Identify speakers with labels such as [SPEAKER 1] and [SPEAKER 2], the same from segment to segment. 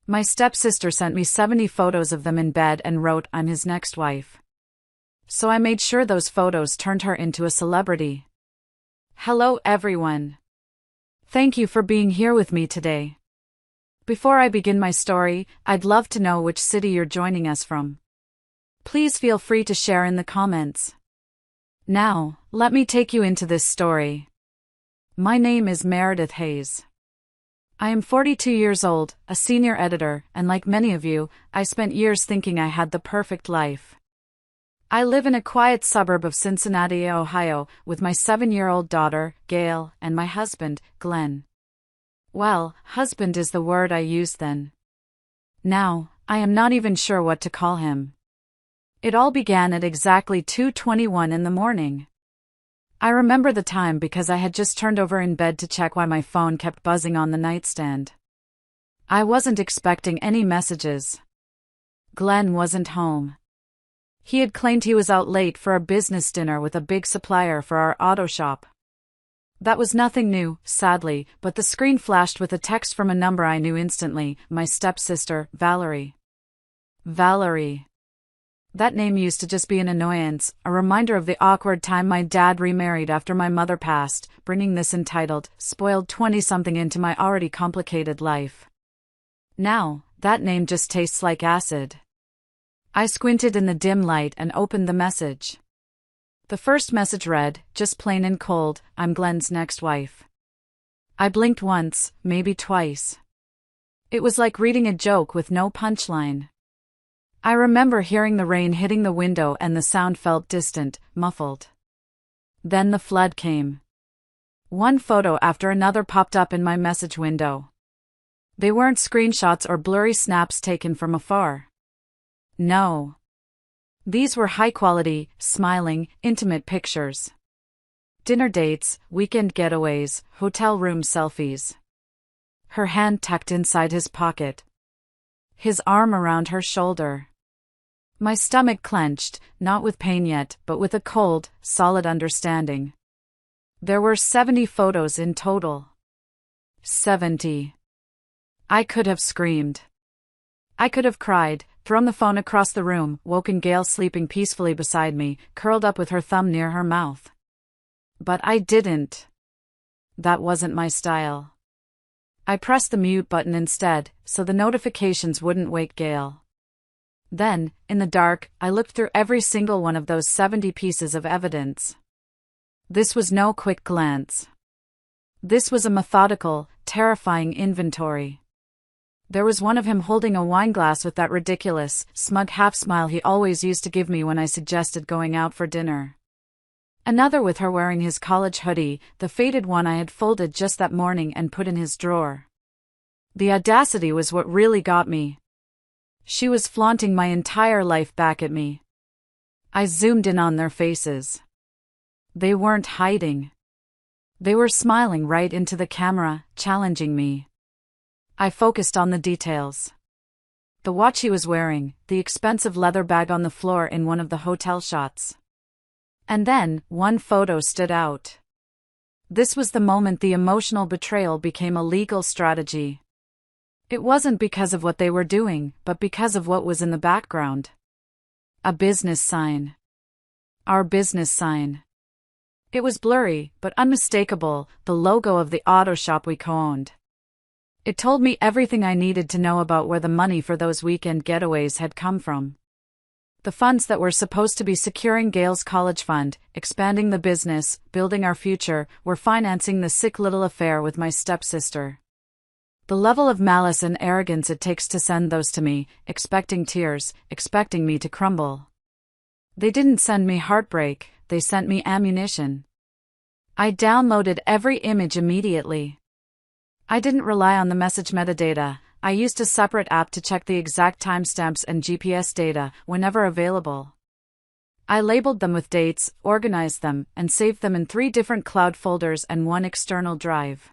[SPEAKER 1] My stepsister sent me 70 photos of them in bed and wrote, "I'm his next wife." So I made sure those photos turned her into a celebrity. Hello everyone. Thank you for being here with me today. Before I begin my story, I'd love to know which city you're joining us from. Please feel free to share in the comments. Now, let me take you into this story. My name is Meredith Hayes. I am 42 years old, a senior editor, and like many of you, I spent years thinking I had the perfect life. I live in a quiet suburb of Cincinnati, Ohio, with my 7-year-old daughter, Gail, and my husband, Glenn. Well, husband is the word I used then. Now, I am not even sure what to call him. It all began at exactly 2:21 in the morning. I remember the time because I had just turned over in bed to check why my phone kept buzzing on the nightstand. I wasn't expecting any messages. Glenn wasn't home. He had claimed he was out late for a business dinner with a big supplier for our auto shop. That was nothing new, sadly, but the screen flashed with a text from a number I knew instantly, my stepsister, Valerie. Valerie. That name used to just be an annoyance, a reminder of the awkward time my dad remarried after my mother passed, bringing this entitled, spoiled 20-something into my already complicated life. Now, that name just tastes like acid. I squinted in the dim light and opened the message. The first message read, just plain and cold, "I'm Glenn's next wife." I blinked once, maybe twice. It was like reading a joke with no punchline. I remember hearing the rain hitting the window and the sound felt distant, muffled. Then the flood came. One photo after another popped up in my message window. They weren't screenshots or blurry snaps taken from afar. No. These were high-quality, smiling, intimate pictures. Dinner dates, weekend getaways, hotel room selfies. Her hand tucked inside his pocket. His arm around her shoulder. My stomach clenched, not with pain yet, but with a cold, solid understanding. There were 70 photos in total. 70. I could have screamed. I could have cried, thrown the phone across the room, woken Gail sleeping peacefully beside me, curled up with her thumb near her mouth. But I didn't. That wasn't my style. I pressed the mute button instead, so the notifications wouldn't wake Gail. Then, in the dark, I looked through every single one of those 70 pieces of evidence. This was no quick glance. This was a methodical, terrifying inventory. There was one of him holding a wine glass with that ridiculous, smug half-smile he always used to give me when I suggested going out for dinner. Another with her wearing his college hoodie, the faded one I had folded just that morning and put in his drawer. The audacity was what really got me. She was flaunting my entire life back at me. I zoomed in on their faces. They weren't hiding. They were smiling right into the camera, challenging me. I focused on the details. The watch he was wearing, the expensive leather bag on the floor in one of the hotel shots. And then, one photo stood out. This was the moment the emotional betrayal became a legal strategy. It wasn't because of what they were doing, but because of what was in the background. A business sign. Our business sign. It was blurry, but unmistakable, the logo of the auto shop we co-owned. It told me everything I needed to know about where the money for those weekend getaways had come from. The funds that were supposed to be securing Gail's college fund, expanding the business, building our future, were financing the sick little affair with my stepsister. The level of malice and arrogance it takes to send those to me, expecting tears, expecting me to crumble. They didn't send me heartbreak, they sent me ammunition. I downloaded every image immediately. I didn't rely on the message metadata. I used a separate app to check the exact timestamps and GPS data whenever available. I labeled them with dates, organized them, and saved them in 3 different cloud folders and 1 external drive.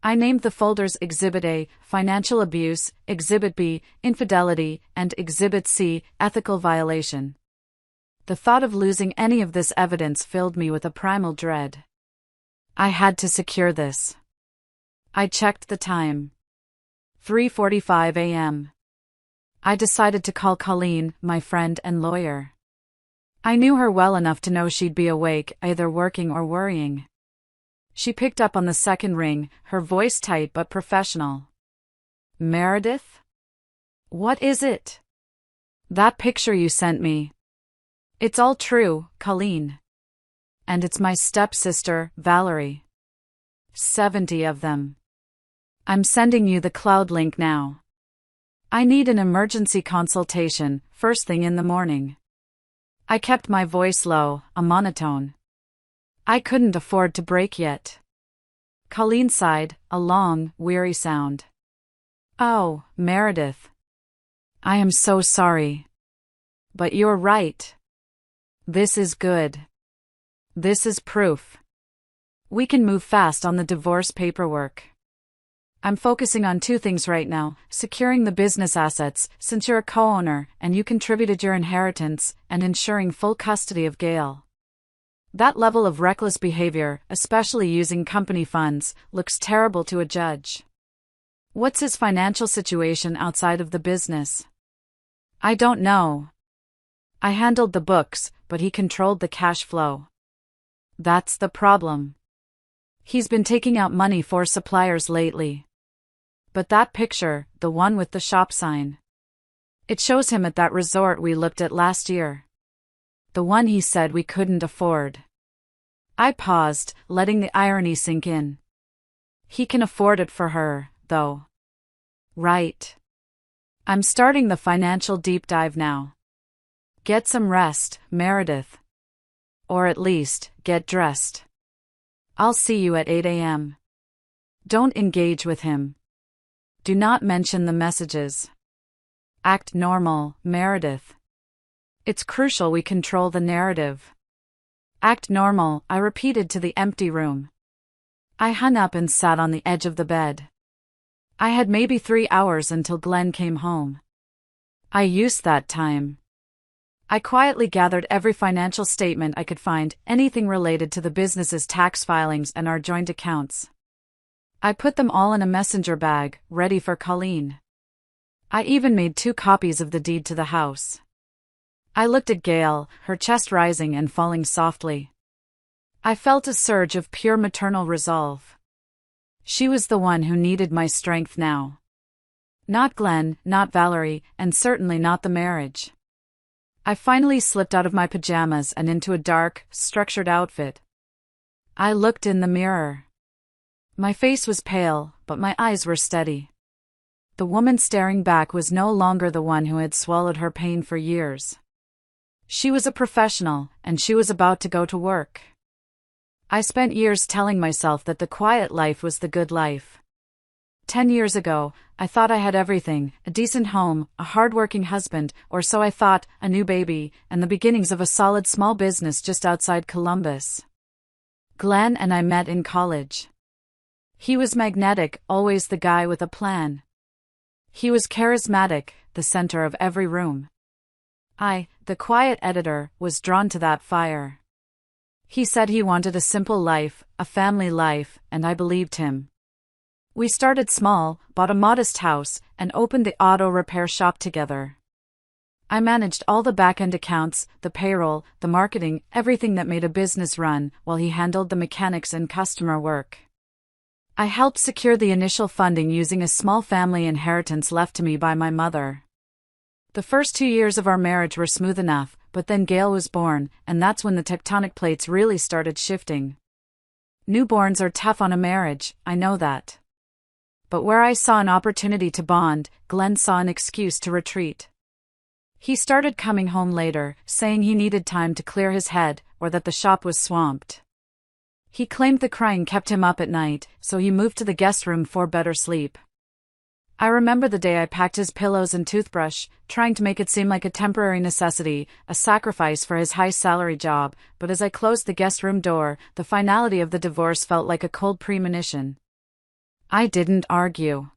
[SPEAKER 1] I named the folders Exhibit A, Financial Abuse, Exhibit B, Infidelity, and Exhibit C, Ethical Violation. The thought of losing any of this evidence filled me with a primal dread. I had to secure this. I checked the time. 3:45 a.m. I decided to call Colleen, my friend and lawyer. I knew her well enough to know she'd be awake, either working or worrying. She picked up on the second ring, her voice tight but professional. Meredith? What is it? That picture you sent me. It's all true, Colleen. And it's my stepsister, Valerie. 70 of them. I'm sending you the cloud link now. I need an emergency consultation, first thing in the morning. I kept my voice low, a monotone. I couldn't afford to break yet. Colleen sighed, a long, weary sound. Oh, Meredith. I am so sorry. But you're right. This is good. This is proof. We can move fast on the divorce paperwork. I'm focusing on two things right now: securing the business assets, since you're a co-owner and you contributed your inheritance, and ensuring full custody of Gail. That level of reckless behavior, especially using company funds, looks terrible to a judge. What's his financial situation outside of the business? I don't know. I handled the books, but he controlled the cash flow. That's the problem. He's been taking out money for suppliers lately. But that picture, the one with the shop sign, it shows him at that resort we looked at last year. The one he said we couldn't afford. I paused, letting the irony sink in. He can afford it for her, though. Right. I'm starting the financial deep dive now. Get some rest, Meredith. Or at least, get dressed. I'll see you at 8 a.m. Don't engage with him. Do not mention the messages. Act normal, Meredith. It's crucial we control the narrative. Act normal, I repeated to the empty room. I hung up and sat on the edge of the bed. I had maybe 3 hours until Glenn came home. I used that time. I quietly gathered every financial statement I could find, anything related to the business's tax filings and our joint accounts. I put them all in a messenger bag, ready for Colleen. I even made 2 copies of the deed to the house. I looked at Gail, her chest rising and falling softly. I felt a surge of pure maternal resolve. She was the one who needed my strength now. Not Glenn, not Valerie, and certainly not the marriage. I finally slipped out of my pajamas and into a dark, structured outfit. I looked in the mirror. My face was pale, but my eyes were steady. The woman staring back was no longer the one who had swallowed her pain for years. She was a professional, and she was about to go to work. I spent years telling myself that the quiet life was the good life. 10 years ago, I thought I had everything: a decent home, a hard-working husband, or so I thought, a new baby, and the beginnings of a solid small business just outside Columbus. Glenn and I met in college. He was magnetic, always the guy with a plan. He was charismatic, the center of every room. I, the quiet editor, was drawn to that fire. He said he wanted a simple life, a family life, and I believed him. We started small, bought a modest house, and opened the auto repair shop together. I managed all the back-end accounts, the payroll, the marketing, everything that made a business run, while he handled the mechanics and customer work. I helped secure the initial funding using a small family inheritance left to me by my mother. The first 2 years of our marriage were smooth enough, but then Gail was born, and that's when the tectonic plates really started shifting. Newborns are tough on a marriage, I know that. But where I saw an opportunity to bond, Glenn saw an excuse to retreat. He started coming home later, saying he needed time to clear his head, or that the shop was swamped. He claimed the crying kept him up at night, so he moved to the guest room for better sleep. I remember the day I packed his pillows and toothbrush, trying to make it seem like a temporary necessity, a sacrifice for his high-salary job, but as I closed the guest room door, the finality of the divorce felt like a cold premonition. I didn't argue.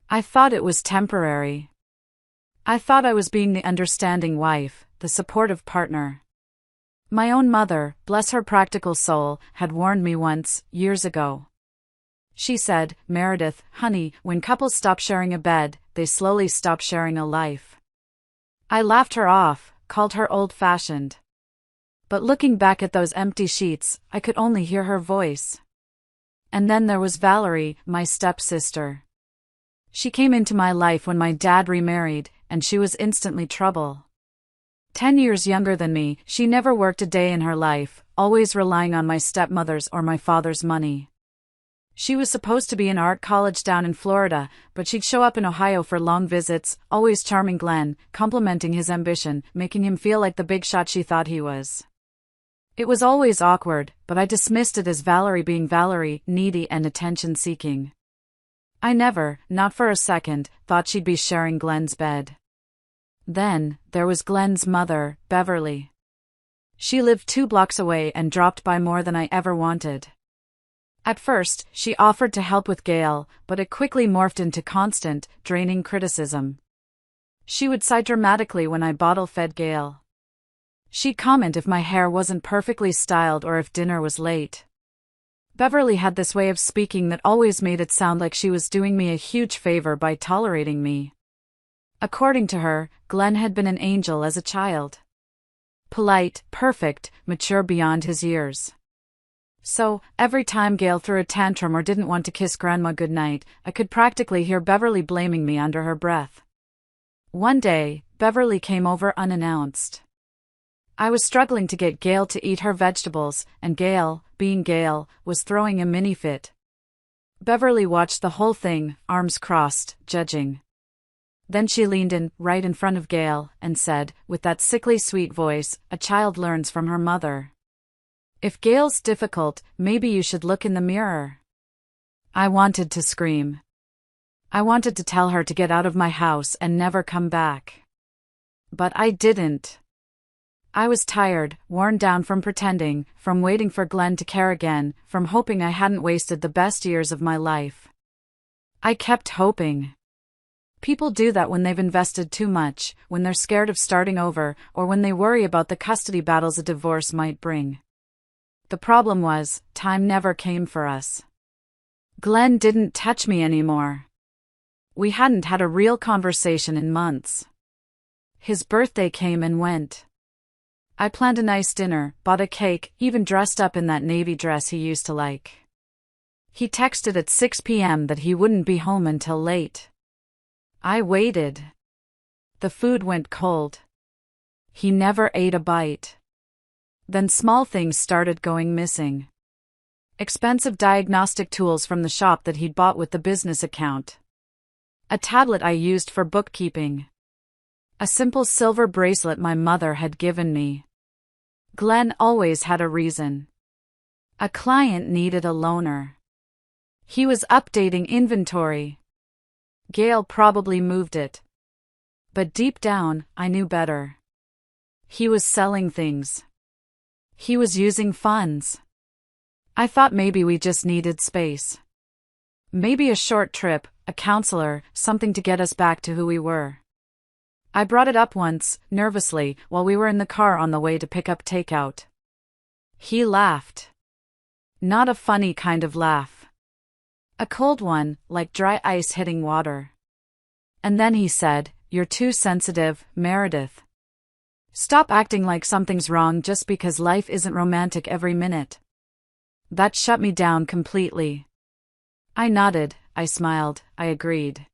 [SPEAKER 1] I thought it was temporary. I thought I was being the understanding wife, the supportive partner. My own mother, bless her practical soul, had warned me once, years ago. She said, "Meredith, honey, when couples stop sharing a bed, they slowly stop sharing a life." I laughed her off, called her old-fashioned. But looking back at those empty sheets, I could only hear her voice. And then there was Valerie, my stepsister. She came into my life when my dad remarried, and she was instantly trouble. 10 years younger than me, she never worked a day in her life, always relying on my stepmother's or my father's money. She was supposed to be in art college down in Florida, but she'd show up in Ohio for long visits, always charming Glenn, complimenting his ambition, making him feel like the big shot she thought he was. It was always awkward, but I dismissed it as Valerie being Valerie, needy and attention-seeking. I never, not for a second, thought she'd be sharing Glenn's bed. Then, there was Glenn's mother, Beverly. She lived 2 blocks away and dropped by more than I ever wanted. At first, she offered to help with Gail, but it quickly morphed into constant, draining criticism. She would sigh dramatically when I bottle-fed Gail. She'd comment if my hair wasn't perfectly styled or if dinner was late. Beverly had this way of speaking that always made it sound like she was doing me a huge favor by tolerating me. According to her, Glenn had been an angel as a child. Polite, perfect, mature beyond his years. So, every time Gail threw a tantrum or didn't want to kiss Grandma goodnight, I could practically hear Beverly blaming me under her breath. One day, Beverly came over unannounced. I was struggling to get Gail to eat her vegetables, and Gail, being Gail, was throwing a mini fit. Beverly watched the whole thing, arms crossed, judging. Then she leaned in, right in front of Gail, and said, with that sickly sweet voice a child learns from her mother, "If Gail's difficult, maybe you should look in the mirror." I wanted to scream. I wanted to tell her to get out of my house and never come back. But I didn't. I was tired, worn down from pretending, from waiting for Glenn to care again, from hoping I hadn't wasted the best years of my life. I kept hoping. People do that when they've invested too much, when they're scared of starting over, or when they worry about the custody battles a divorce might bring. The problem was, time never came for us. Glenn didn't touch me anymore. We hadn't had a real conversation in months. His birthday came and went. I planned a nice dinner, bought a cake, even dressed up in that navy dress he used to like. He texted at 6 p.m. that he wouldn't be home until late. I waited. The food went cold. He never ate a bite. Then small things started going missing. Expensive diagnostic tools from the shop that he'd bought with the business account. A tablet I used for bookkeeping. A simple silver bracelet my mother had given me. Glenn always had a reason. A client needed a loaner. He was updating inventory. Gail probably moved it. But deep down, I knew better. He was selling things. He was using funds. I thought maybe we just needed space. Maybe a short trip, a counselor, something to get us back to who we were. I brought it up once, nervously, while we were in the car on the way to pick up takeout. He laughed. Not a funny kind of laugh. A cold one, like dry ice hitting water. And then he said, "You're too sensitive, Meredith. Stop acting like something's wrong just because life isn't romantic every minute." That shut me down completely. I nodded, I smiled, I agreed.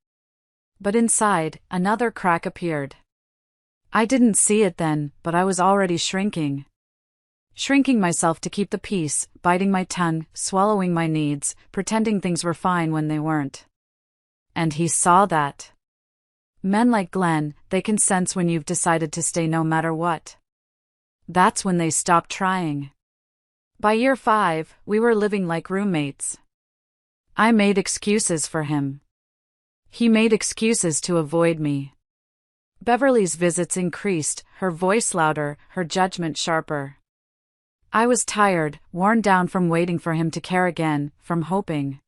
[SPEAKER 1] But inside, another crack appeared. I didn't see it then, but I was already shrinking. Shrinking myself to keep the peace, biting my tongue, swallowing my needs, pretending things were fine when they weren't. And he saw that. Men like Glenn, they can sense when you've decided to stay no matter what. That's when they stop trying. By year 5, we were living like roommates. I made excuses for him. He made excuses to avoid me. Beverly's visits increased, her voice louder, her judgment sharper. I was tired, worn down from waiting for him to care again, from hoping.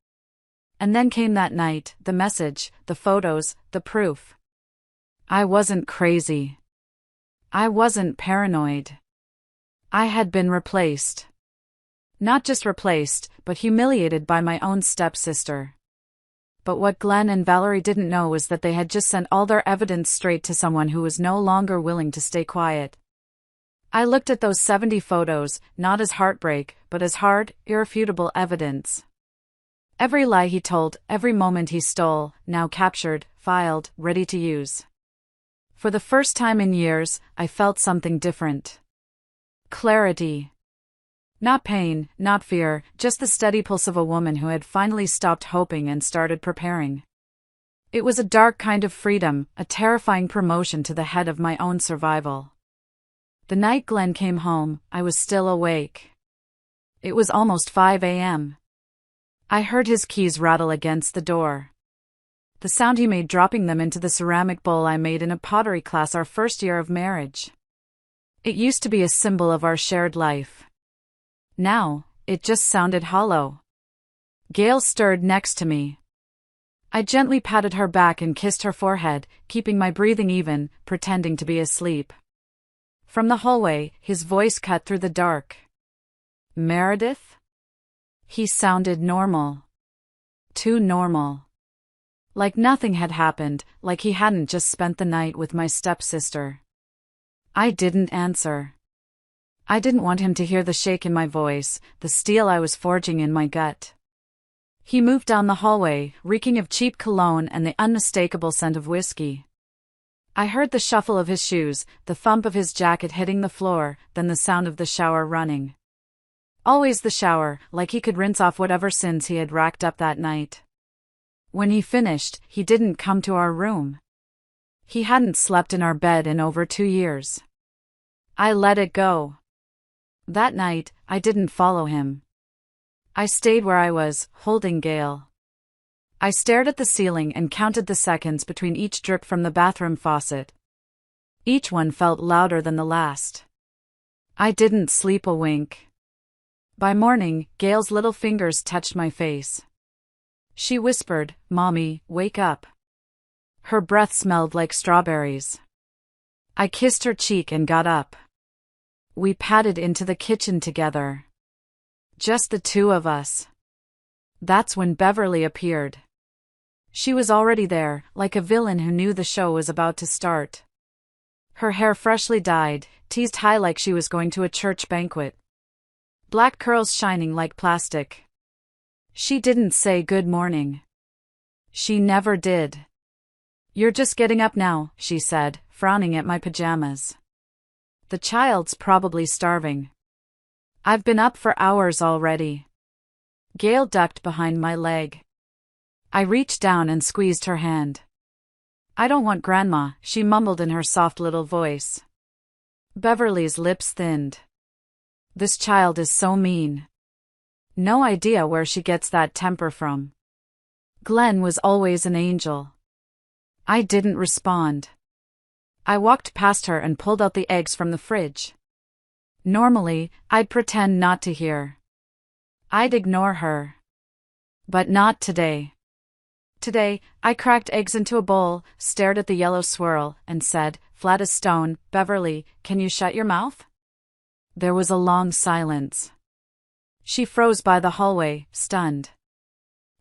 [SPEAKER 1] And then came that night, the message, the photos, the proof. I wasn't crazy. I wasn't paranoid. I had been replaced. Not just replaced, but humiliated by my own stepsister. But what Glenn and Valerie didn't know was that they had just sent all their evidence straight to someone who was no longer willing to stay quiet. I looked at those 70 photos, not as heartbreak, but as hard, irrefutable evidence. Every lie he told, every moment he stole, now captured, filed, ready to use. For the first time in years, I felt something different. Clarity. Not pain, not fear, just the steady pulse of a woman who had finally stopped hoping and started preparing. It was a dark kind of freedom, a terrifying promotion to the head of my own survival. The night Glenn came home, I was still awake. It was almost 5 a.m. I heard his keys rattle against the door. The sound he made dropping them into the ceramic bowl I made in a pottery class our first year of marriage. It used to be a symbol of our shared life. Now, it just sounded hollow. Gail stirred next to me. I gently patted her back and kissed her forehead, keeping my breathing even, pretending to be asleep. From the hallway, his voice cut through the dark. Meredith? He sounded normal. Too normal. Like nothing had happened, like he hadn't just spent the night with my stepsister. I didn't answer. I didn't want him to hear the shake in my voice, the steel I was forging in my gut. He moved down the hallway, reeking of cheap cologne and the unmistakable scent of whiskey. I heard the shuffle of his shoes, the thump of his jacket hitting the floor, then the sound of the shower running. Always the shower, like he could rinse off whatever sins he had racked up that night. When he finished, he didn't come to our room. He hadn't slept in our bed in over 2 years. I let it go. That night, I didn't follow him. I stayed where I was, holding Gail. I stared at the ceiling and counted the seconds between each drip from the bathroom faucet. Each one felt louder than the last. I didn't sleep a wink. By morning, Gail's little fingers touched my face. She whispered, "Mommy, wake up." Her breath smelled like strawberries. I kissed her cheek and got up. We padded into the kitchen together. Just the two of us. That's when Beverly appeared. She was already there, like a villain who knew the show was about to start. Her hair freshly dyed, teased high like she was going to a church banquet. Black curls shining like plastic. She didn't say good morning. She never did. "You're just getting up now," she said, frowning at my pajamas. "The child's probably starving." "I've been up for hours already." Gail ducked behind my leg. I reached down and squeezed her hand. "I don't want Grandma," she mumbled in her soft little voice. Beverly's lips thinned. "This child is so mean. No idea where she gets that temper from. Glenn was always an angel." I didn't respond. I walked past her and pulled out the eggs from the fridge. Normally, I'd pretend not to hear. I'd ignore her. But not today. Today, I cracked eggs into a bowl, stared at the yellow swirl, and said, flat as stone, "Beverly, can you shut your mouth?" There was a long silence. She froze by the hallway, stunned.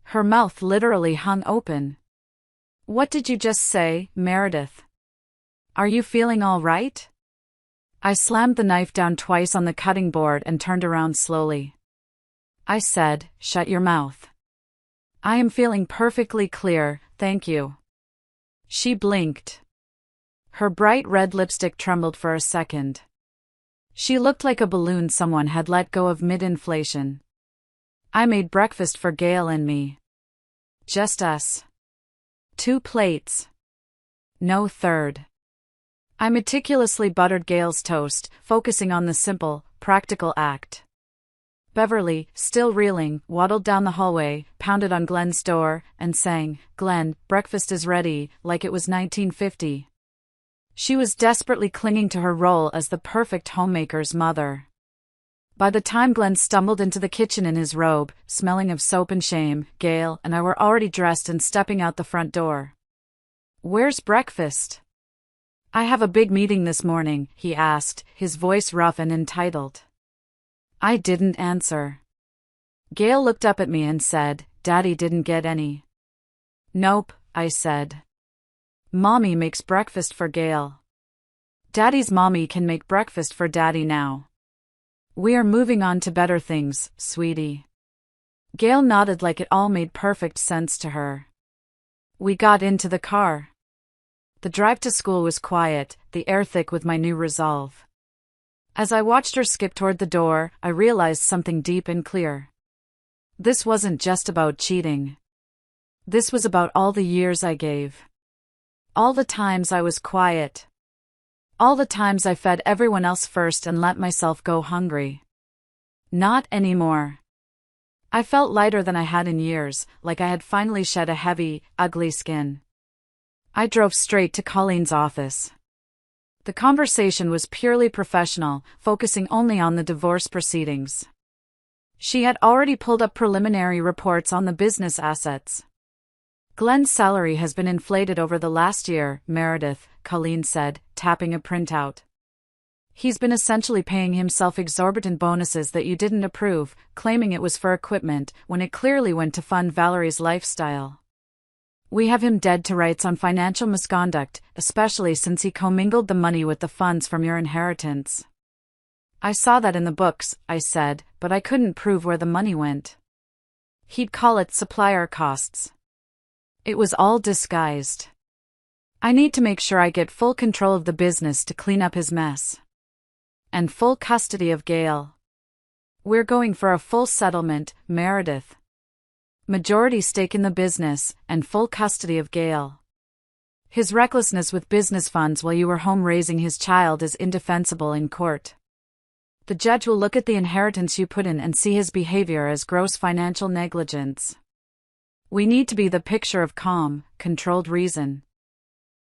[SPEAKER 1] Her mouth literally hung open. "What did you just say, Meredith? Are you feeling all right?" I slammed the knife down twice on the cutting board and turned around slowly. I said, "Shut your mouth. I am feeling perfectly clear, thank you." She blinked. Her bright red lipstick trembled for a second. She looked like a balloon someone had let go of mid-inflation. I made breakfast for Gail and me. Just us. 2 plates. No third. I meticulously buttered Gail's toast, focusing on the simple, practical act. Beverly, still reeling, waddled down the hallway, pounded on Glenn's door, and sang, "Glenn, breakfast is ready," like it was 1950. She was desperately clinging to her role as the perfect homemaker's mother. By the time Glenn stumbled into the kitchen in his robe, smelling of soap and shame, Gail and I were already dressed and stepping out the front door. "Where's breakfast?" "I have a big meeting this morning," he asked, his voice rough and entitled. I didn't answer. Gail looked up at me and said, "Daddy didn't get any." "Nope," I said. "Mommy makes breakfast for Gail. Daddy's mommy can make breakfast for Daddy now. We are moving on to better things, sweetie." Gail nodded like it all made perfect sense to her. We got into the car. The drive to school was quiet, the air thick with my new resolve. As I watched her skip toward the door, I realized something deep and clear. This wasn't just about cheating. This was about all the years I gave. All the times I was quiet. All the times I fed everyone else first and let myself go hungry. Not anymore. I felt lighter than I had in years, like I had finally shed a heavy, ugly skin. I drove straight to Colleen's office. The conversation was purely professional, focusing only on the divorce proceedings. She had already pulled up preliminary reports on the business assets. "Glenn's salary has been inflated over the last year, Meredith," Colleen said, tapping a printout. "He's been essentially paying himself exorbitant bonuses that you didn't approve, claiming it was for equipment, when it clearly went to fund Valerie's lifestyle. We have him dead to rights on financial misconduct, especially since he commingled the money with the funds from your inheritance." "I saw that in the books," I said, "but I couldn't prove where the money went." "He'd call it supplier costs. It was all disguised. I need to make sure I get full control of the business to clean up his mess. And full custody of Gail. We're going for a full settlement, Meredith. Majority stake in the business, and full custody of Gail. His recklessness with business funds while you were home raising his child is indefensible in court. The judge will look at the inheritance you put in and see his behavior as gross financial negligence. We need to be the picture of calm, controlled reason."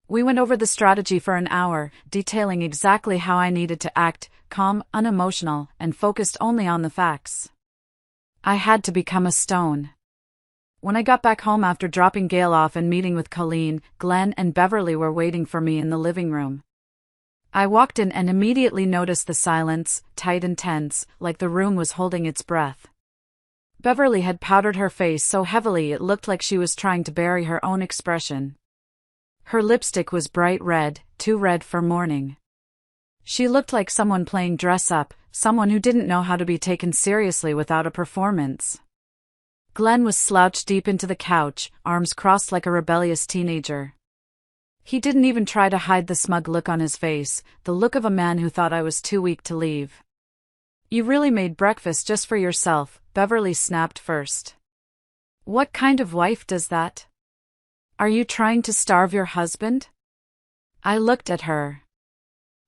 [SPEAKER 1] We went over the strategy for an hour, detailing exactly how I needed to act, calm, unemotional, and focused only on the facts. I had to become a stone. When I got back home after dropping Gail off and meeting with Colleen, Glenn and Beverly were waiting for me in the living room. I walked in and immediately noticed the silence, tight and tense, like the room was holding its breath. Beverly had powdered her face so heavily it looked like she was trying to bury her own expression. Her lipstick was bright red, too red for morning. She looked like someone playing dress-up, someone who didn't know how to be taken seriously without a performance. Glenn was slouched deep into the couch, arms crossed like a rebellious teenager. He didn't even try to hide the smug look on his face, the look of a man who thought I was too weak to leave. "You really made breakfast just for yourself," Beverly snapped first. "What kind of wife does that? Are you trying to starve your husband?" I looked at her.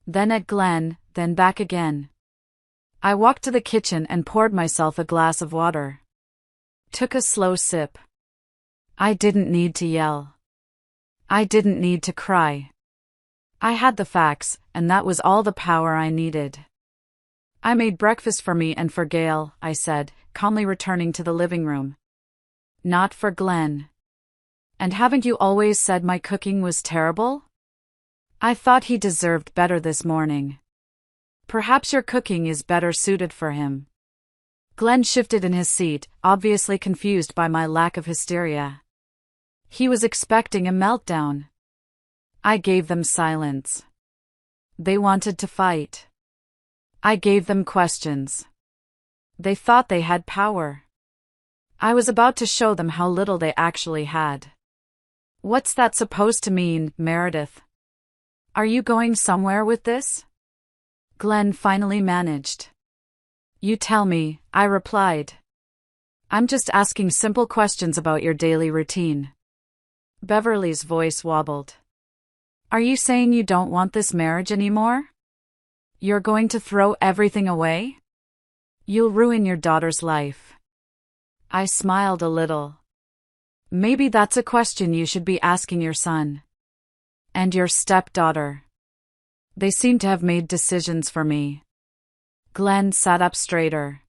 [SPEAKER 1] Then at Glenn, then back again. I walked to the kitchen and poured myself a glass of water. Took a slow sip. I didn't need to yell. I didn't need to cry. I had the facts, and that was all the power I needed. "I made breakfast for me and for Gail," I said, calmly returning to the living room. "Not for Glenn." "And haven't you always said my cooking was terrible?" "I thought he deserved better this morning." "Perhaps your cooking is better suited for him." Glenn shifted in his seat, obviously confused by my lack of hysteria. He was expecting a meltdown. I gave them silence. They wanted to fight. I gave them questions. They thought they had power. I was about to show them how little they actually had. "What's that supposed to mean, Meredith? Are you going somewhere with this?" Glenn finally managed. "You tell me," I replied. "I'm just asking simple questions about your daily routine." Beverly's voice wobbled. "Are you saying you don't want this marriage anymore? You're going to throw everything away? You'll ruin your daughter's life." I smiled a little. "Maybe that's a question you should be asking your son. And your stepdaughter. They seem to have made decisions for me." Glenn sat up straighter.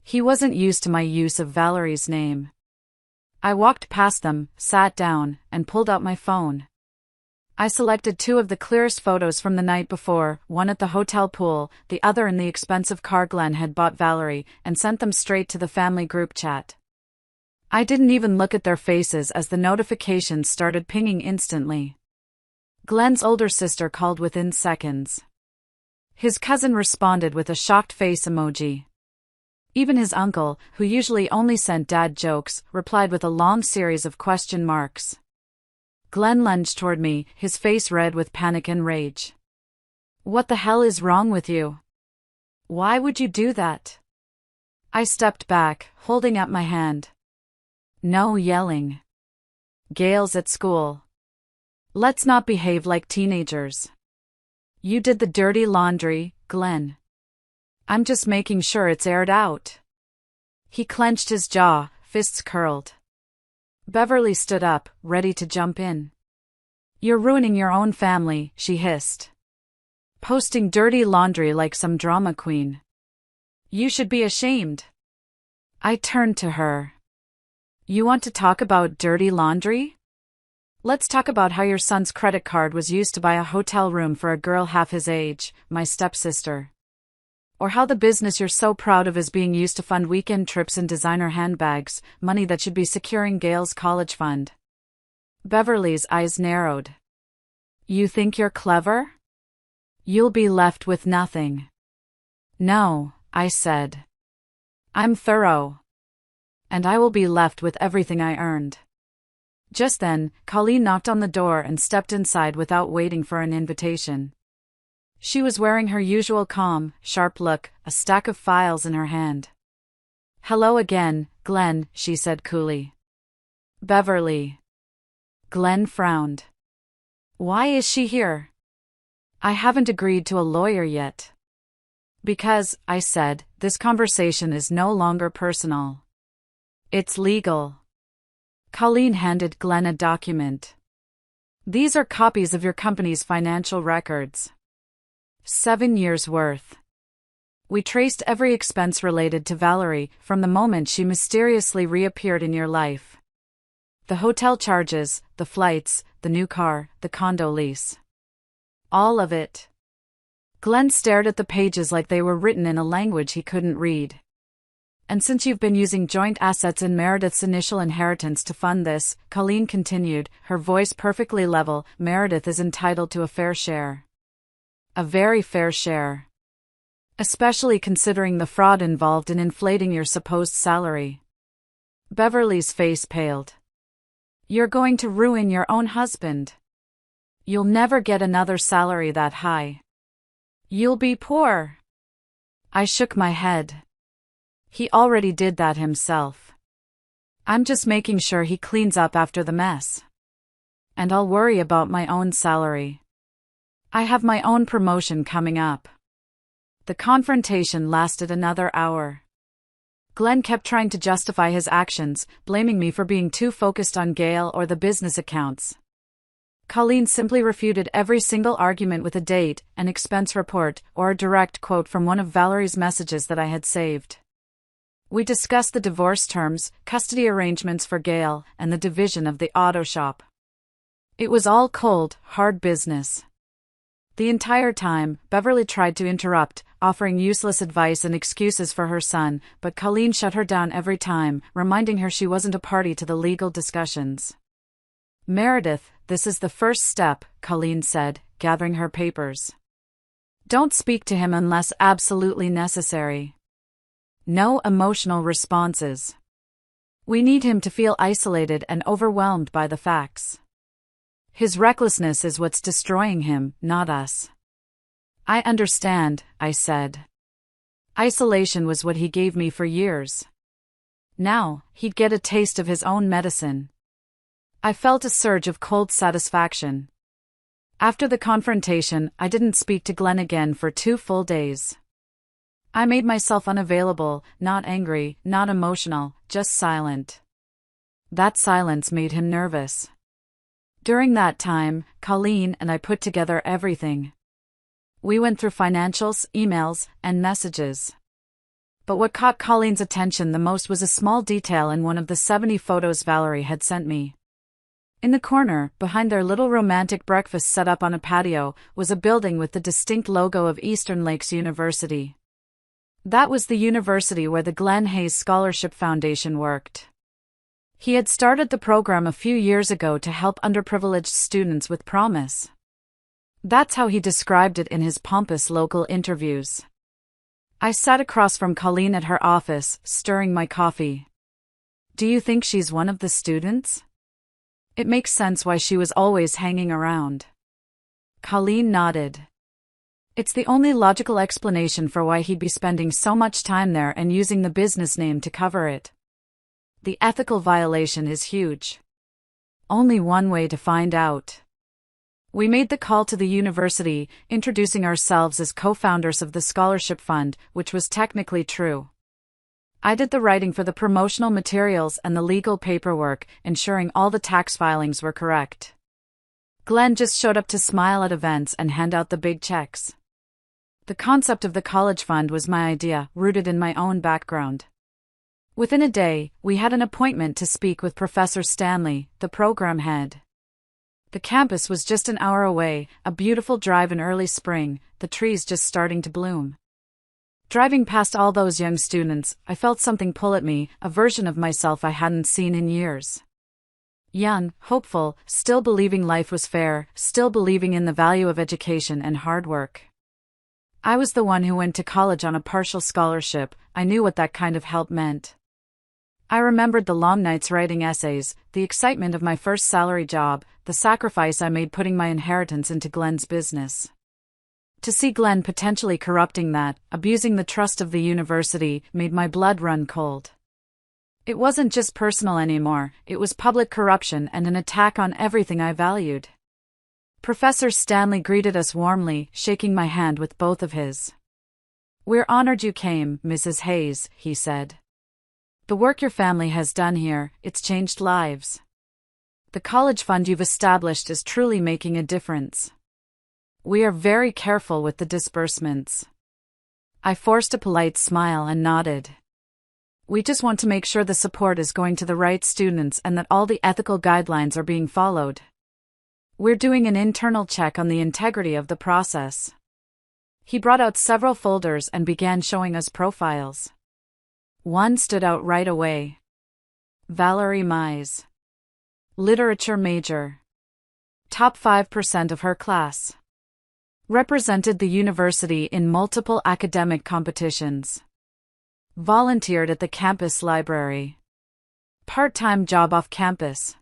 [SPEAKER 1] He wasn't used to my use of Valerie's name. I walked past them, sat down, and pulled out my phone. I selected two of the clearest photos from the night before, one at the hotel pool, the other in the expensive car Glenn had bought Valerie, and sent them straight to the family group chat. I didn't even look at their faces as the notifications started pinging instantly. Glenn's older sister called within seconds. His cousin responded with a shocked face emoji. Even his uncle, who usually only sent dad jokes, replied with a long series of question marks. Glenn lunged toward me, his face red with panic and rage. "What the hell is wrong with you? Why would you do that?" I stepped back, holding up my hand. "No yelling. Gail's at school. Let's not behave like teenagers. You did the dirty laundry, Glenn. I'm just making sure it's aired out." He clenched his jaw, fists curled. Beverly stood up, ready to jump in. "You're ruining your own family," she hissed. "Posting dirty laundry like some drama queen. You should be ashamed." I turned to her. "You want to talk about dirty laundry? Let's talk about how your son's credit card was used to buy a hotel room for a girl half his age, my stepsister. Or how the business you're so proud of is being used to fund weekend trips and designer handbags, money that should be securing Gail's college fund." Beverly's eyes narrowed. "You think you're clever? You'll be left with nothing." "No," I said. "I'm thorough. And I will be left with everything I earned." Just then, Colleen knocked on the door and stepped inside without waiting for an invitation. She was wearing her usual calm, sharp look, a stack of files in her hand. "Hello again, Glenn," she said coolly. "Beverly." Glenn frowned. "Why is she here?" "I haven't agreed to a lawyer yet." "Because," I said, "this conversation is no longer personal. It's legal." Colleen handed Glenn a document. "These are copies of your company's financial records. 7 years' worth. We traced every expense related to Valerie from the moment she mysteriously reappeared in your life. The hotel charges, the flights, the new car, the condo lease. All of it." Glenn stared at the pages like they were written in a language he couldn't read. "And since you've been using joint assets in Meredith's initial inheritance to fund this," Colleen continued, her voice perfectly level, "Meredith is entitled to a fair share. A very fair share. Especially considering the fraud involved in inflating your supposed salary." Beverly's face paled. "You're going to ruin your own husband. You'll never get another salary that high. You'll be poor." I shook my head. "He already did that himself. I'm just making sure he cleans up after the mess. And I'll worry about my own salary. I have my own promotion coming up." The confrontation lasted another hour. Glenn kept trying to justify his actions, blaming me for being too focused on Gail or the business accounts. Colleen simply refuted every single argument with a date, an expense report, or a direct quote from one of Valerie's messages that I had saved. We discussed the divorce terms, custody arrangements for Gail, and the division of the auto shop. It was all cold, hard business. The entire time, Beverly tried to interrupt, offering useless advice and excuses for her son, but Colleen shut her down every time, reminding her she wasn't a party to the legal discussions. "Meredith, this is the first step," Colleen said, gathering her papers. "Don't speak to him unless absolutely necessary. No emotional responses. We need him to feel isolated and overwhelmed by the facts. His recklessness is what's destroying him, not us." "I understand," I said. Isolation was what he gave me for years. Now, he'd get a taste of his own medicine. I felt a surge of cold satisfaction. After the confrontation, I didn't speak to Glenn again for 2 full days. I made myself unavailable, not angry, not emotional, just silent. That silence made him nervous. During that time, Colleen and I put together everything. We went through financials, emails, and messages. But what caught Colleen's attention the most was a small detail in one of the 70 photos Valerie had sent me. In the corner, behind their little romantic breakfast set up on a patio, was a building with the distinct logo of Eastern Lakes University. That was the university where the Glenn Hayes Scholarship Foundation worked. He had started the program a few years ago to help underprivileged students with promise. That's how he described it in his pompous local interviews. I sat across from Colleen at her office, stirring my coffee. Do you think she's one of the students? It makes sense why she was always hanging around. Colleen nodded. It's the only logical explanation for why he'd be spending so much time there and using the business name to cover it. The ethical violation is huge. Only one way to find out. We made the call to the university, introducing ourselves as co-founders of the scholarship fund, which was technically true. I did the writing for the promotional materials and the legal paperwork, ensuring all the tax filings were correct. Glenn just showed up to smile at events and hand out the big checks. The concept of the college fund was my idea, rooted in my own background. Within a day, we had an appointment to speak with Professor Stanley, the program head. The campus was just an hour away, a beautiful drive in early spring, the trees just starting to bloom. Driving past all those young students, I felt something pull at me, a version of myself I hadn't seen in years. Young, hopeful, still believing life was fair, still believing in the value of education and hard work. I was the one who went to college on a partial scholarship. I knew what that kind of help meant. I remembered the long nights writing essays, the excitement of my first salary job, the sacrifice I made putting my inheritance into Glenn's business. To see Glenn potentially corrupting that, abusing the trust of the university, made my blood run cold. It wasn't just personal anymore, it was public corruption and an attack on everything I valued. Professor Stanley greeted us warmly, shaking my hand with both of his. "We're honored you came, Mrs. Hayes," he said. "The work your family has done here, it's changed lives. The college fund you've established is truly making a difference. We are very careful with the disbursements." I forced a polite smile and nodded. "We just want to make sure the support is going to the right students and that all the ethical guidelines are being followed. We're doing an internal check on the integrity of the process." He brought out several folders and began showing us profiles. One stood out right away. Valerie Mize. Literature major. Top 5% of her class. Represented the university in multiple academic competitions. Volunteered at the campus library. Part-time job off campus.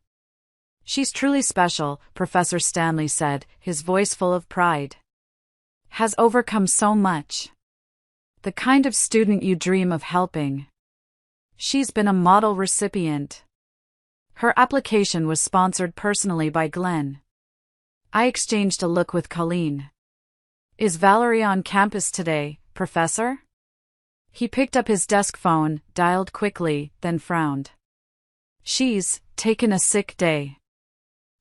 [SPEAKER 1] "She's truly special," Professor Stanley said, his voice full of pride. "Has overcome so much. The kind of student you dream of helping. She's been a model recipient. Her application was sponsored personally by Glenn." I exchanged a look with Colleen. "Is Valerie on campus today, Professor?" He picked up his desk phone, dialed quickly, then frowned. "She's taken a sick day.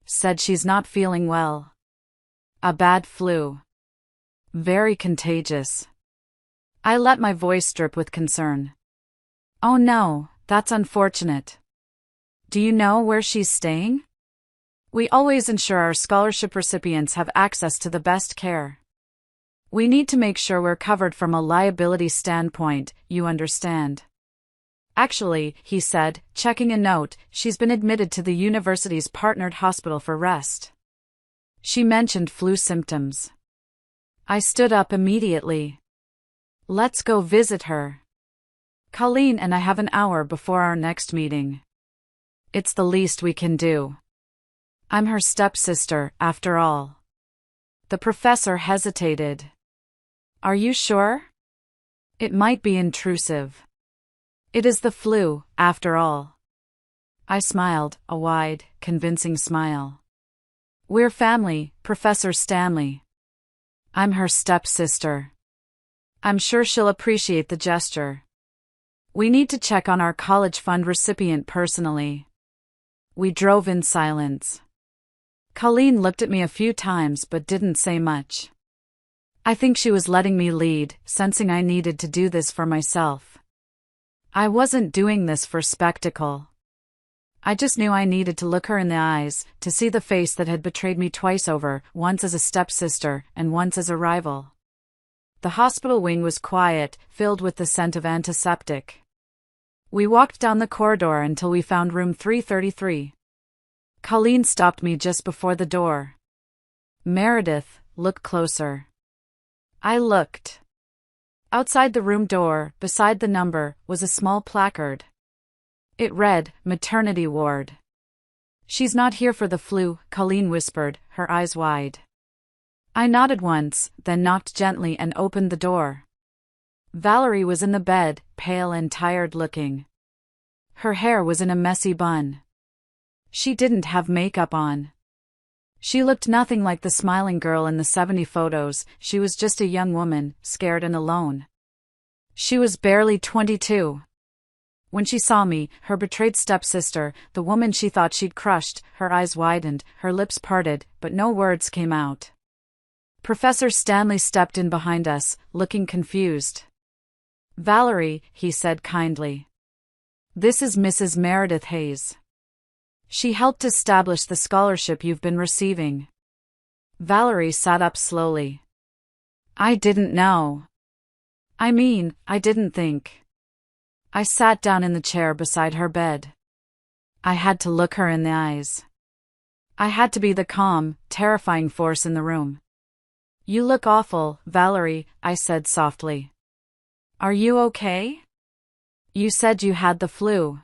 [SPEAKER 1] Said she's not feeling well. A bad flu. Very contagious." I let my voice drip with concern. "Oh no, that's unfortunate. Do you know where she's staying?" We always ensure our scholarship recipients have access to the best care. We need to make sure we're covered from a liability standpoint, you understand. "Actually," he said, checking a note, "she's been admitted to the university's partnered hospital for rest." She mentioned flu symptoms. I stood up immediately. "Let's go visit her. Colleen and I have an hour before our next meeting. It's the least we can do. I'm her stepsister, after all." The professor hesitated. "Are you sure? It might be intrusive. It is the flu, after all." I smiled, a wide, convincing smile. "We're family, Professor Stanley. I'm her stepsister. I'm sure she'll appreciate the gesture. We need to check on our college fund recipient personally." We drove in silence. Colleen looked at me a few times but didn't say much. I think she was letting me lead, sensing I needed to do this for myself. I wasn't doing this for spectacle. I just knew I needed to look her in the eyes, to see the face that had betrayed me twice over, once as a stepsister, and once as a rival. The hospital wing was quiet, filled with the scent of antiseptic. We walked down the corridor until we found room 333. Colleen stopped me just before the door. "Meredith, look closer." I looked. Outside the room door, beside the number, was a small placard. It read, "Maternity ward." "She's not here for the flu," Colleen whispered, her eyes wide. I nodded once, then knocked gently and opened the door. Valerie was in the bed, pale and tired-looking. Her hair was in a messy bun. She didn't have makeup on. She looked nothing like the smiling girl in the 70 photos, she was just a young woman, scared and alone. She was barely 22. When she saw me, her betrayed stepsister, the woman she thought she'd crushed, her eyes widened, her lips parted, but no words came out. Professor Stanley stepped in behind us, looking confused. "Valerie," he said kindly. "This is Mrs. Meredith Hayes. She helped establish the scholarship you've been receiving." Valerie sat up slowly. "I didn't know. I didn't think." I sat down in the chair beside her bed. I had to look her in the eyes. I had to be the calm, terrifying force in the room. "You look awful, Valerie," I said softly. "Are you okay? You said you had the flu."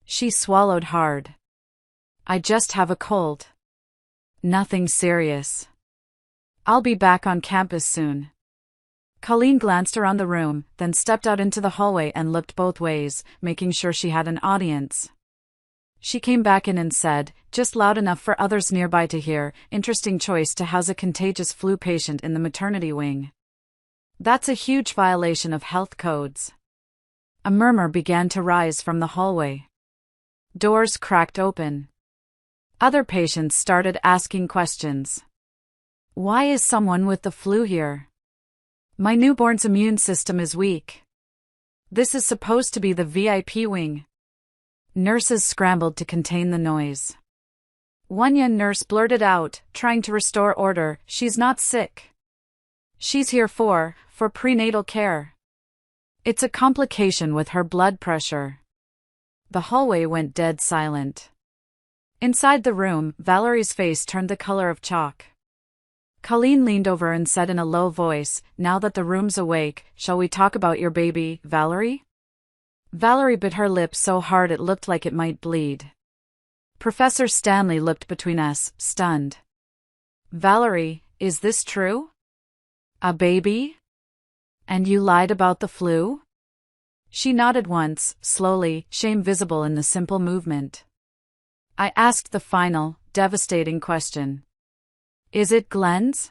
[SPEAKER 1] She swallowed hard. "I just have a cold. Nothing serious. I'll be back on campus soon." Colleen glanced around the room, then stepped out into the hallway and looked both ways, making sure she had an audience. She came back in and said, just loud enough for others nearby to hear, "Interesting choice to house a contagious flu patient in the maternity wing. That's a huge violation of health codes." A murmur began to rise from the hallway. Doors cracked open. Other patients started asking questions. "Why is someone with the flu here? My newborn's immune system is weak. This is supposed to be the VIP wing." Nurses scrambled to contain the noise. One young nurse blurted out, trying to restore order, "She's not sick. She's here for prenatal care. It's a complication with her blood pressure." The hallway went dead silent. Inside the room, Valerie's face turned the color of chalk. Colleen leaned over and said in a low voice, "Now that the room's awake, shall we talk about your baby, Valerie?" Valerie bit her lip so hard it looked like it might bleed. Professor Stanley looked between us, stunned. "Valerie, is this true? A baby? And you lied about the flu?" She nodded once, slowly, shame visible in the simple movement. I asked the final, devastating question. "Is it Glenn's?"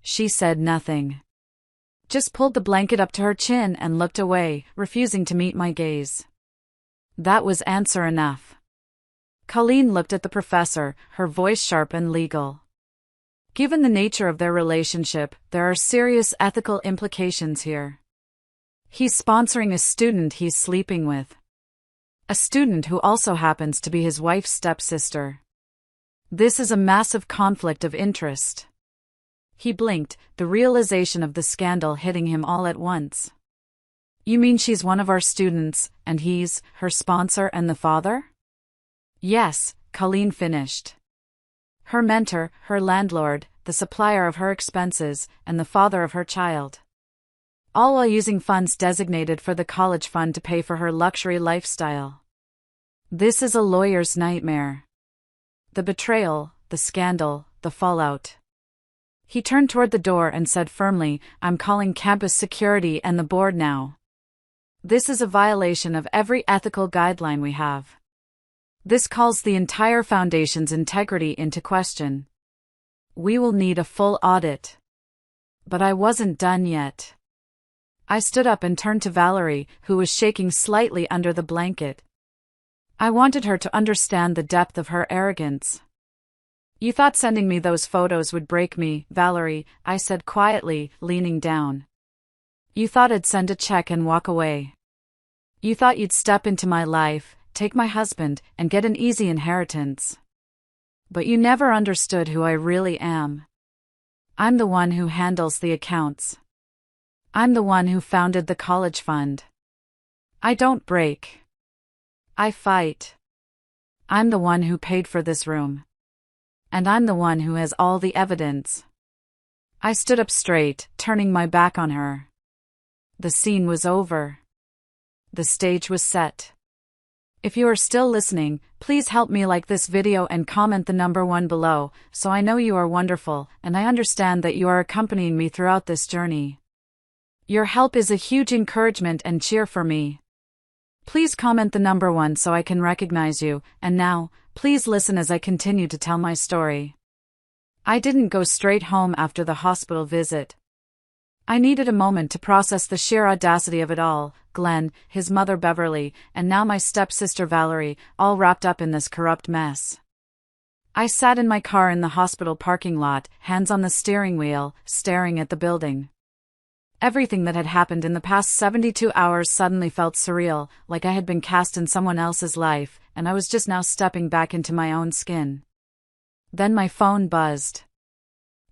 [SPEAKER 1] She said nothing. Just pulled the blanket up to her chin and looked away, refusing to meet my gaze. That was answer enough. Colleen looked at the professor, her voice sharp and legal. "Given the nature of their relationship, there are serious ethical implications here. He's sponsoring a student he's sleeping with. A student who also happens to be his wife's stepsister. This is a massive conflict of interest." He blinked, the realization of the scandal hitting him all at once. "You mean she's one of our students, and he's her sponsor and the father?" "Yes," Colleen finished. "Her mentor, her landlord, the supplier of her expenses, and the father of her child. All while using funds designated for the college fund to pay for her luxury lifestyle. This is a lawyer's nightmare. The betrayal, the scandal, the fallout." He turned toward the door and said firmly, "I'm calling campus security and the board now. This is a violation of every ethical guideline we have. This calls the entire foundation's integrity into question. We will need a full audit." But I wasn't done yet. I stood up and turned to Valerie, who was shaking slightly under the blanket. I wanted her to understand the depth of her arrogance. "You thought sending me those photos would break me, Valerie," I said quietly, leaning down. "You thought I'd send a check and walk away. You thought you'd step into my life, take my husband, and get an easy inheritance. But you never understood who I really am. I'm the one who handles the accounts. I'm the one who founded the college fund. I don't break. I fight. I'm the one who paid for this room. And I'm the one who has all the evidence. I stood up straight, turning my back on her. The scene was over. The stage was set. If you are still listening, please help me like this video and comment the number 1 below, so I know you are wonderful, and I understand that you are accompanying me throughout this journey. Your help is a huge encouragement and cheer for me. Please comment the number 1 so I can recognize you, and now, please listen as I continue to tell my story. I didn't go straight home after the hospital visit. I needed a moment to process the sheer audacity of it all, Glenn, his mother Beverly, and now my stepsister Valerie, all wrapped up in this corrupt mess. I sat in my car in the hospital parking lot, hands on the steering wheel, staring at the building. Everything that had happened in the past 72 hours suddenly felt surreal, like I had been cast in someone else's life, and I was just now stepping back into my own skin. Then my phone buzzed.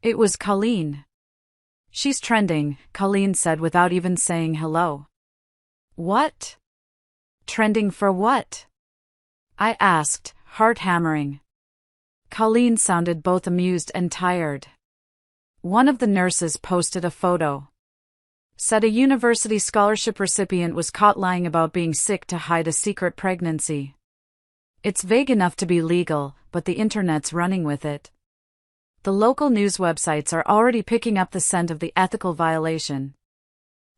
[SPEAKER 1] It was Colleen. "She's trending," Colleen said without even saying hello. "What? Trending for what?" I asked, heart hammering. Colleen sounded both amused and tired. One of the nurses posted a photo. Said a university scholarship recipient was caught lying about being sick to hide a secret pregnancy. It's vague enough to be legal, but the internet's running with it. The local news websites are already picking up the scent of the ethical violation.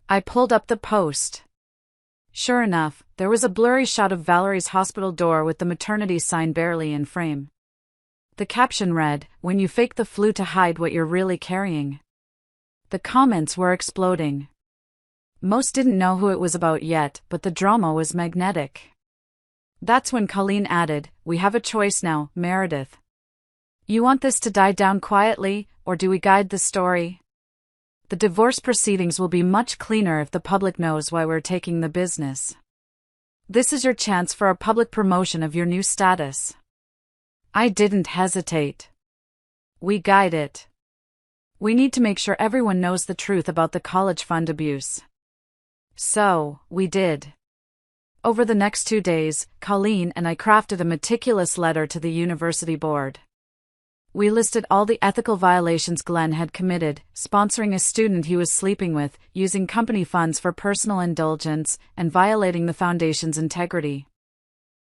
[SPEAKER 1] I pulled up the post. Sure enough, there was a blurry shot of Valerie's hospital door with the maternity sign barely in frame. The caption read, "When you fake the flu to hide what you're really carrying." The comments were exploding. Most didn't know who it was about yet, but the drama was magnetic. That's when Colleen added, "We have a choice now, Meredith. You want this to die down quietly, or do we guide the story? The divorce proceedings will be much cleaner if the public knows why we're taking the business. This is your chance for a public promotion of your new status." I didn't hesitate. We guide it. We need to make sure everyone knows the truth about the college fund abuse. So, we did. Over the next 2 days, Colleen and I crafted a meticulous letter to the university board. We listed all the ethical violations Glenn had committed, sponsoring a student he was sleeping with, using company funds for personal indulgence, and violating the foundation's integrity.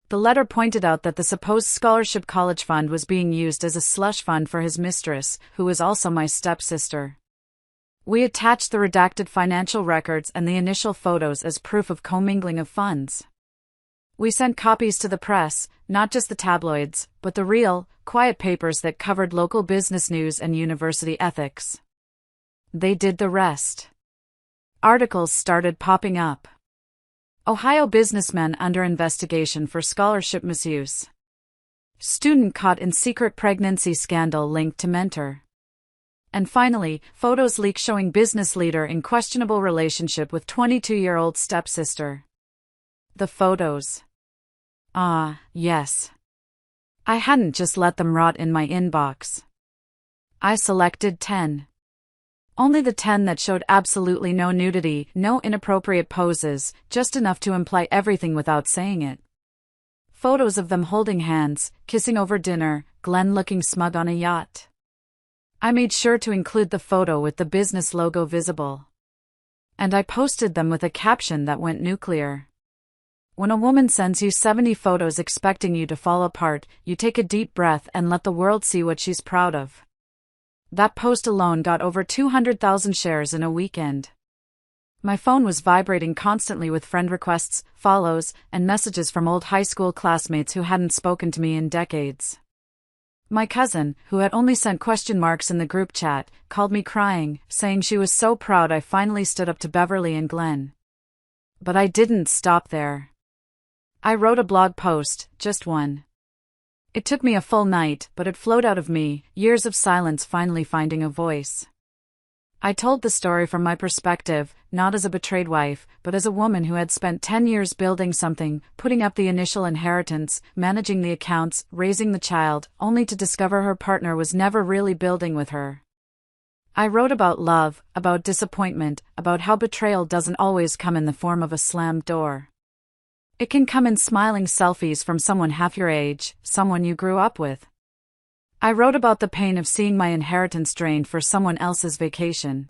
[SPEAKER 1] The letter pointed out that the supposed scholarship college fund was being used as a slush fund for his mistress, who was also my stepsister. We attached the redacted financial records and the initial photos as proof of commingling of funds. We sent copies to the press, not just the tabloids, but the real, quiet papers that covered local business news and university ethics. They did the rest. Articles started popping up. Ohio businessman under investigation for scholarship misuse. Student caught in secret pregnancy scandal linked to mentor. And finally, photos leak showing business leader in questionable relationship with 22-year-old stepsister. The photos. Ah, yes. I hadn't just let them rot in my inbox. I selected 10. Only the 10 that showed absolutely no nudity, no inappropriate poses, just enough to imply everything without saying it. Photos of them holding hands, kissing over dinner, Glenn looking smug on a yacht. I made sure to include the photo with the business logo visible. And I posted them with a caption that went nuclear. When a woman sends you 70 photos expecting you to fall apart, you take a deep breath and let the world see what she's proud of. That post alone got over 200,000 shares in a weekend. My phone was vibrating constantly with friend requests, follows, and messages from old high school classmates who hadn't spoken to me in decades. My cousin, who had only sent question marks in the group chat, called me crying, saying she was so proud I finally stood up to Beverly and Glenn. But I didn't stop there. I wrote a blog post, just one. It took me a full night, but it flowed out of me, years of silence finally finding a voice. I told the story from my perspective, not as a betrayed wife, but as a woman who had spent 10 years building something, putting up the initial inheritance, managing the accounts, raising the child, only to discover her partner was never really building with her. I wrote about love, about disappointment, about how betrayal doesn't always come in the form of a slammed door. It can come in smiling selfies from someone half your age, someone you grew up with. I wrote about the pain of seeing my inheritance drained for someone else's vacation.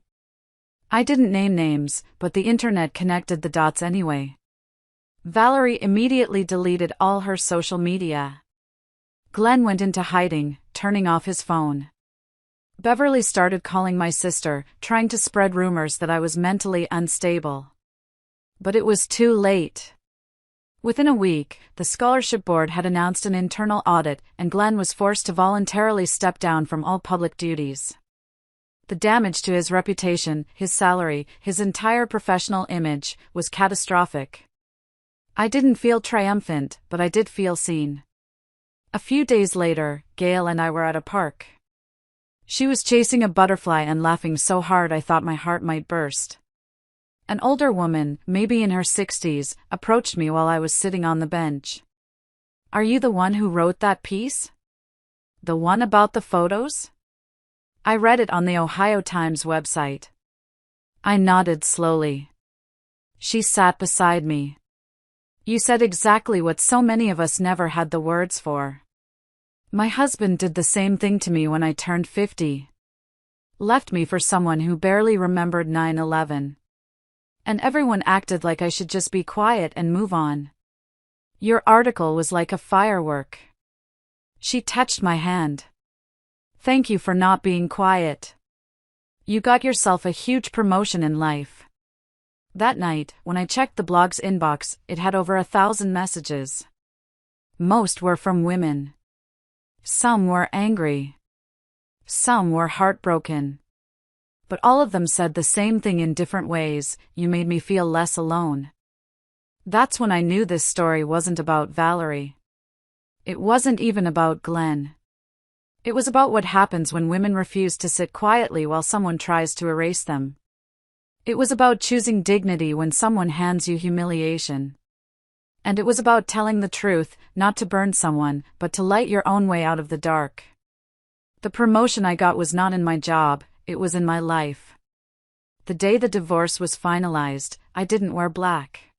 [SPEAKER 1] I didn't name names, but the internet connected the dots anyway. Valerie immediately deleted all her social media. Glenn went into hiding, turning off his phone. Beverly started calling my sister, trying to spread rumors that I was mentally unstable. But it was too late. Within a week, the scholarship board had announced an internal audit, and Glenn was forced to voluntarily step down from all public duties. The damage to his reputation, his salary, his entire professional image, was catastrophic. I didn't feel triumphant, but I did feel seen. A few days later, Gail and I were at a park. She was chasing a butterfly and laughing so hard I thought my heart might burst. An older woman, maybe in her 60s, approached me while I was sitting on the bench. "Are you the one who wrote that piece? The one about the photos?" I read it on the Ohio Times website. I nodded slowly. She sat beside me. "You said exactly what so many of us never had the words for. My husband did the same thing to me when I turned 50. Left me for someone who barely remembered 9/11. And everyone acted like I should just be quiet and move on. Your article was like a firework." She touched my hand. "Thank you for not being quiet. You got yourself a huge promotion in life." That night, when I checked the blog's inbox, it had over 1,000 messages. Most were from women. Some were angry. Some were heartbroken. But all of them said the same thing in different ways: "You made me feel less alone." That's when I knew this story wasn't about Valerie. It wasn't even about Glenn. It was about what happens when women refuse to sit quietly while someone tries to erase them. It was about choosing dignity when someone hands you humiliation. And it was about telling the truth, not to burn someone, but to light your own way out of the dark. The promotion I got was not in my job, it was in my life. The day the divorce was finalized, I didn't wear black.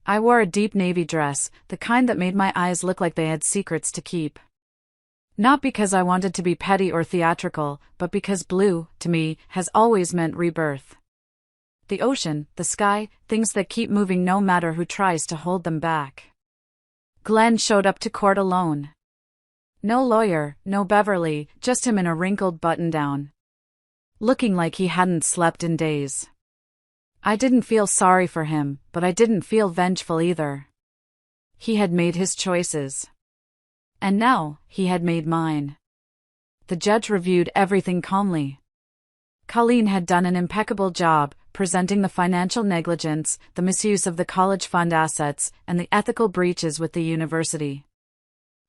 [SPEAKER 1] I wore a deep navy dress, the kind that made my eyes look like they had secrets to keep. Not because I wanted to be petty or theatrical, but because blue, to me, has always meant rebirth. The ocean, the sky, things that keep moving no matter who tries to hold them back. Glenn showed up to court alone. No lawyer, no Beverly, just him in a wrinkled button-down. Looking like he hadn't slept in days. I didn't feel sorry for him, but I didn't feel vengeful either. He had made his choices. And now, he had made mine. The judge reviewed everything calmly. Colleen had done an impeccable job, presenting the financial negligence, the misuse of the college fund assets, and the ethical breaches with the university.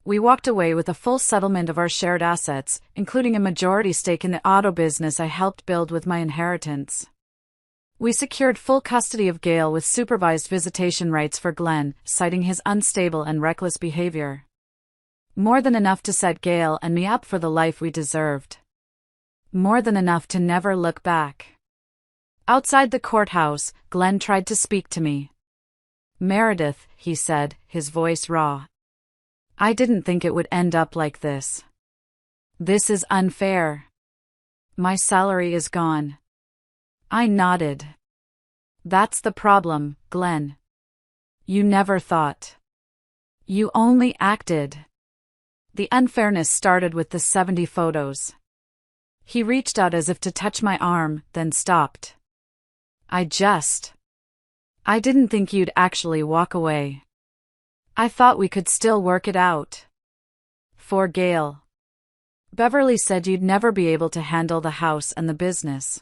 [SPEAKER 1] We walked away with a full settlement of our shared assets, including a majority stake in the auto business I helped build with my inheritance. We secured full custody of Gail with supervised visitation rights for Glenn, citing his unstable and reckless behavior. More than enough to set Gail and me up for the life we deserved. More than enough to never look back. Outside the courthouse, Glenn tried to speak to me. "Meredith," he said, his voice raw. "I didn't think it would end up like this. This is unfair. My salary is gone." I nodded. "That's the problem, Glenn. You never thought. You only acted." The unfairness started with the 70 photos. He reached out as if to touch my arm, then stopped. I didn't think you'd actually walk away. I thought we could still work it out. For Gail. Beverly said you'd never be able to handle the house and the business.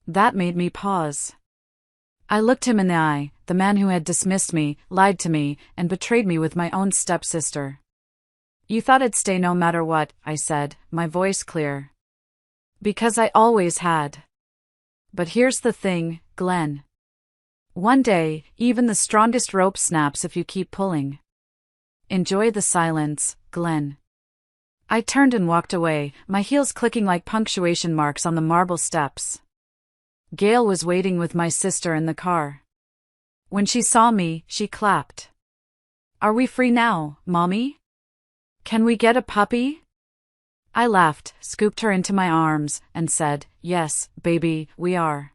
[SPEAKER 1] That made me pause. I looked him in the eye, the man who had dismissed me, lied to me, and betrayed me with my own stepsister. "You thought I'd stay no matter what," I said, my voice clear. "Because I always had. But here's the thing, Glenn. One day, even the strongest rope snaps if you keep pulling. Enjoy the silence, Glenn. I turned and walked away, my heels clicking like punctuation marks on the marble steps. Gail was waiting with my sister in the car. When she saw me, she clapped. Are we free now, Mommy? Can we get a puppy? I laughed, scooped her into my arms, and said, yes, baby, we are.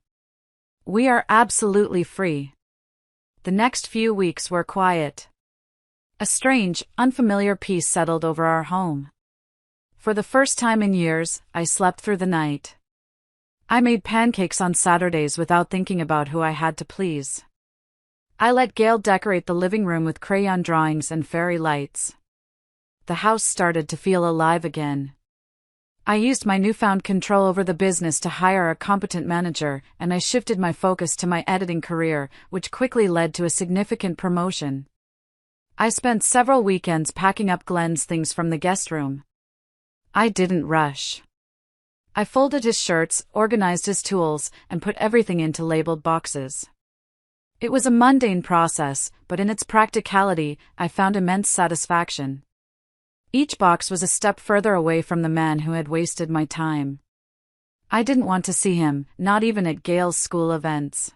[SPEAKER 1] We are absolutely free. The next few weeks were quiet. A strange, unfamiliar peace settled over our home. For the first time in years, I slept through the night. I made pancakes on Saturdays without thinking about who I had to please. I let Gail decorate the living room with crayon drawings and fairy lights. The house started to feel alive again. I used my newfound control over the business to hire a competent manager, and I shifted my focus to my editing career, which quickly led to a significant promotion. I spent several weekends packing up Glenn's things from the guest room. I didn't rush. I folded his shirts, organized his tools, and put everything into labeled boxes. It was a mundane process, but in its practicality, I found immense satisfaction. Each box was a step further away from the man who had wasted my time. I didn't want to see him, not even at Gail's school events.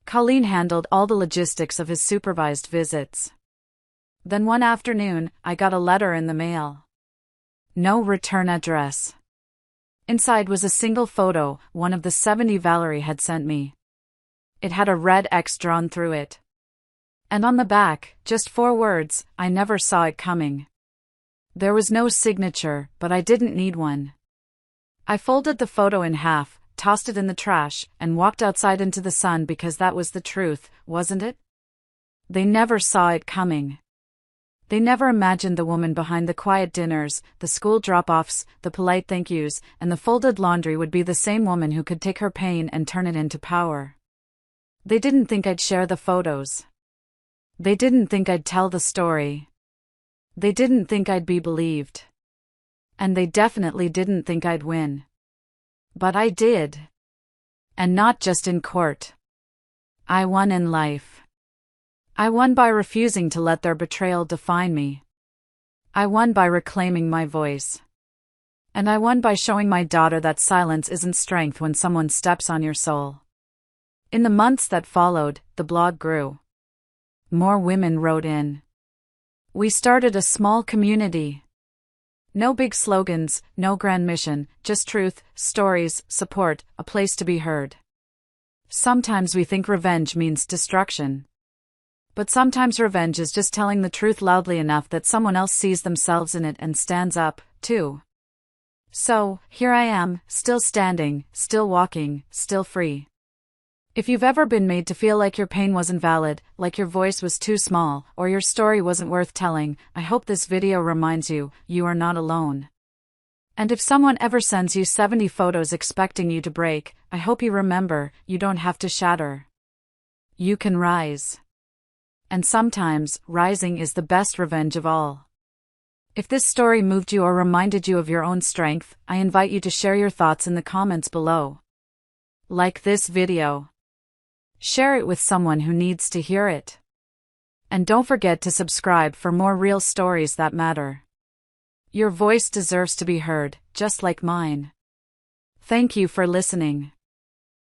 [SPEAKER 1] Colleen handled all the logistics of his supervised visits. Then one afternoon, I got a letter in the mail. No return address. Inside was a single photo, one of the 70 Valerie had sent me. It had a red X drawn through it. And on the back, just 4 words, I never saw it coming. There was no signature, but I didn't need one. I folded the photo in half, tossed it in the trash, and walked outside into the sun because that was the truth, wasn't it? They never saw it coming. They never imagined the woman behind the quiet dinners, the school drop-offs, the polite thank yous, and the folded laundry would be the same woman who could take her pain and turn it into power. They didn't think I'd share the photos. They didn't think I'd tell the story. They didn't think I'd be believed. And they definitely didn't think I'd win. But I did. And not just in court. I won in life. I won by refusing to let their betrayal define me. I won by reclaiming my voice. And I won by showing my daughter that silence isn't strength when someone steps on your soul. In the months that followed, the blog grew. More women wrote in. We started a small community. No big slogans, no grand mission, just truth, stories, support, a place to be heard. Sometimes we think revenge means destruction. But sometimes revenge is just telling the truth loudly enough that someone else sees themselves in it and stands up, too. So, here I am, still standing, still walking, still free. If you've ever been made to feel like your pain wasn't valid, like your voice was too small, or your story wasn't worth telling, I hope this video reminds you, you are not alone. And if someone ever sends you 70 photos expecting you to break, I hope you remember, you don't have to shatter. You can rise. And sometimes, rising is the best revenge of all. If this story moved you or reminded you of your own strength, I invite you to share your thoughts in the comments below. Like this video. Share it with someone who needs to hear it. And don't forget to subscribe for more real stories that matter. Your voice deserves to be heard, just like mine. Thank you for listening.